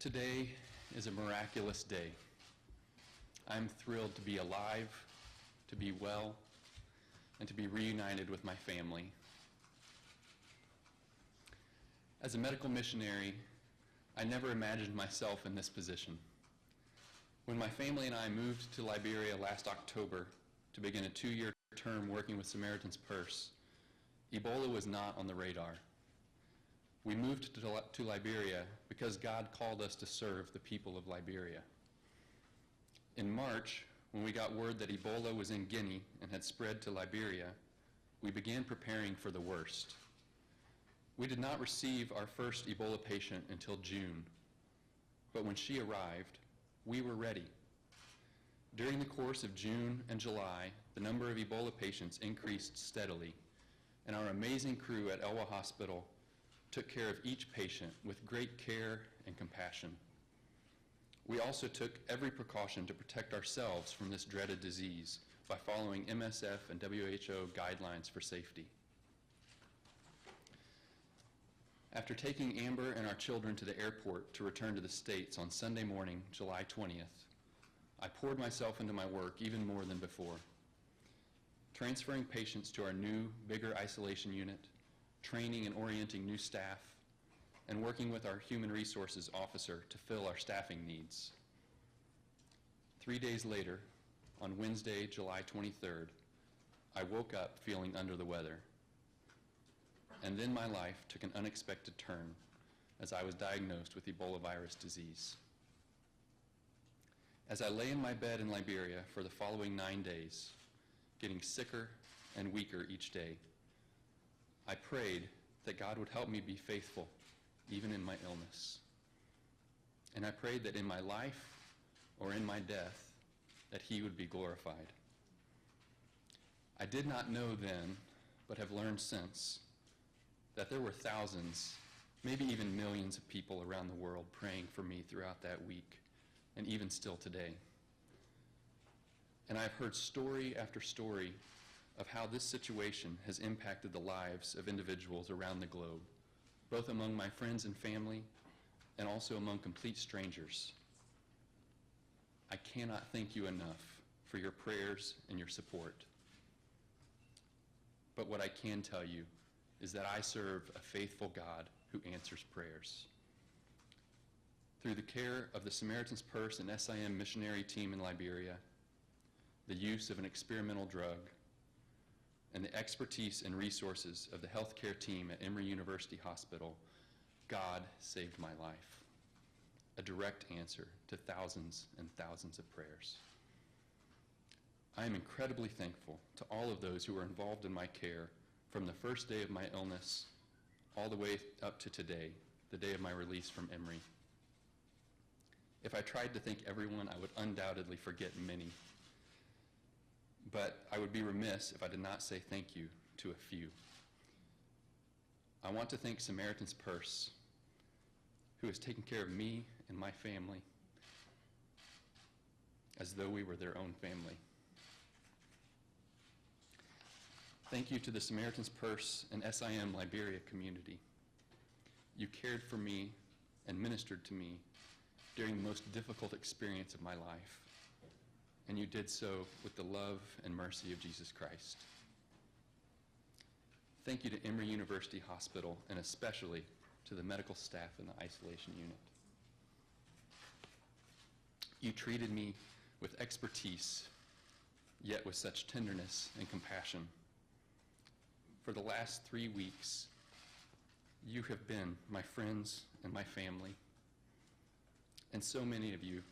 Today is a miraculous day. I'm thrilled to be alive, to be well, and to be reunited with my family. As a medical missionary, I never imagined myself in this position. When my family and I moved to Liberia last October to begin a 2-year term working with Samaritan's Purse, Ebola was not on the radar. We moved to Liberia because God called us to serve the people of Liberia. In March, when we got word that Ebola was in Guinea and had spread to Liberia, we began preparing for the worst. We did not receive our first Ebola patient until June, but when she arrived, we were ready. During the course of June and July, the number of Ebola patients increased steadily, and our amazing crew at Elwa Hospital took care of each patient with great care and compassion. We also took every precaution to protect ourselves from this dreaded disease by following MSF and WHO guidelines for safety. After taking Amber and our children to the airport to return to the States on Sunday morning, July 20th, I poured myself into my work even more than before, transferring patients to our new, bigger isolation unit, training and orienting new staff, and working with our human resources officer to fill our staffing needs. 3 days later, on Wednesday, July 23rd, I woke up feeling under the weather. And then my life took an unexpected turn as I was diagnosed with Ebola virus disease. As I lay in my bed in Liberia for the following 9 days, getting sicker and weaker each day, I prayed that God would help me be faithful, even in my illness. And I prayed that in my life or in my death, that He would be glorified. I did not know then, but have learned since, that there were thousands, maybe even millions of people around the world praying for me throughout that week, and even still today. And I've heard story after story of how this situation has impacted the lives of individuals around the globe, both among my friends and family, and also among complete strangers. I cannot thank you enough for your prayers and your support. But what I can tell you is that I serve a faithful God who answers prayers. Through the care of the Samaritan's Purse and SIM missionary team in Liberia, the use of an experimental drug, and the expertise and resources of the healthcare team at Emory University Hospital, God saved my life. A direct answer to thousands and thousands of prayers. I am incredibly thankful to all of those who were involved in my care from the first day of my illness all the way up to today, the day of my release from Emory. If I tried to thank everyone, I would undoubtedly forget many. But I would be remiss if I did not say thank you to a few. I want to thank Samaritan's Purse, who has taken care of me and my family as though we were their own family. Thank you to the Samaritan's Purse and SIM Liberia community. You cared for me and ministered to me during the most difficult experience of my life. And you did so with the love and mercy of Jesus Christ. Thank you to Emory University Hospital, and especially to the medical staff in the isolation unit. You treated me with expertise, yet with such tenderness and compassion. For the last 3 weeks, you have been my friends and my family. And so many of you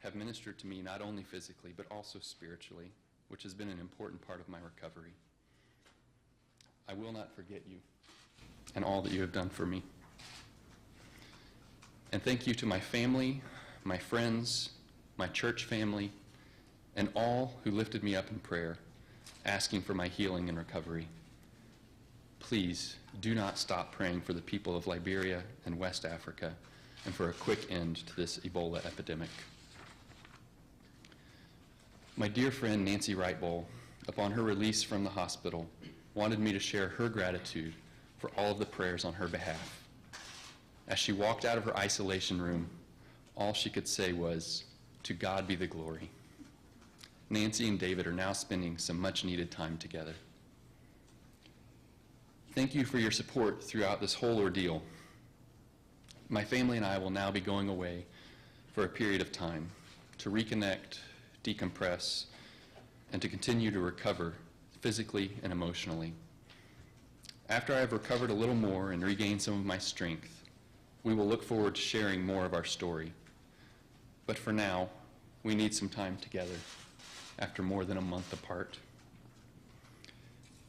have ministered to me not only physically, but also spiritually, which has been an important part of my recovery. I will not forget you and all that you have done for me. And thank you to my family, my friends, my church family, and all who lifted me up in prayer, asking for my healing and recovery. Please do not stop praying for the people of Liberia and West Africa and for a quick end to this Ebola epidemic. My dear friend Nancy Wrightbowl, upon her release from the hospital, wanted me to share her gratitude for all of the prayers on her behalf. As she walked out of her isolation room, all she could say was, "To God be the glory." Nancy and David are now spending some much-needed time together. Thank you for your support throughout this whole ordeal. My family and I will now be going away for a period of time to reconnect, decompress, and to continue to recover physically and emotionally. After I have recovered a little more and regained some of my strength, we will look forward to sharing more of our story. But for now, we need some time together after more than a month apart.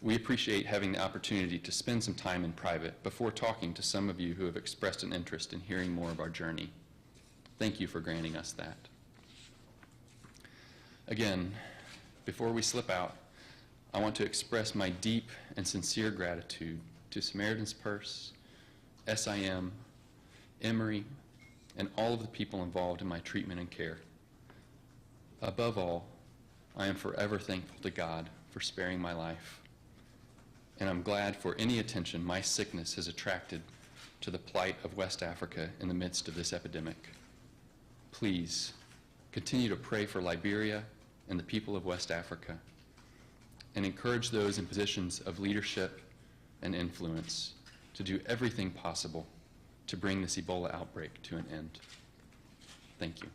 We appreciate having the opportunity to spend some time in private before talking to some of you who have expressed an interest in hearing more of our journey. Thank you for granting us that. Again, before we slip out, I want to express my deep and sincere gratitude to Samaritan's Purse, SIM, Emory, and all of the people involved in my treatment and care. Above all, I am forever thankful to God for sparing my life, and I'm glad for any attention my sickness has attracted to the plight of West Africa in the midst of this epidemic. Please continue to pray for Liberia and the people of West Africa, and encourage those in positions of leadership and influence to do everything possible to bring this Ebola outbreak to an end. Thank you.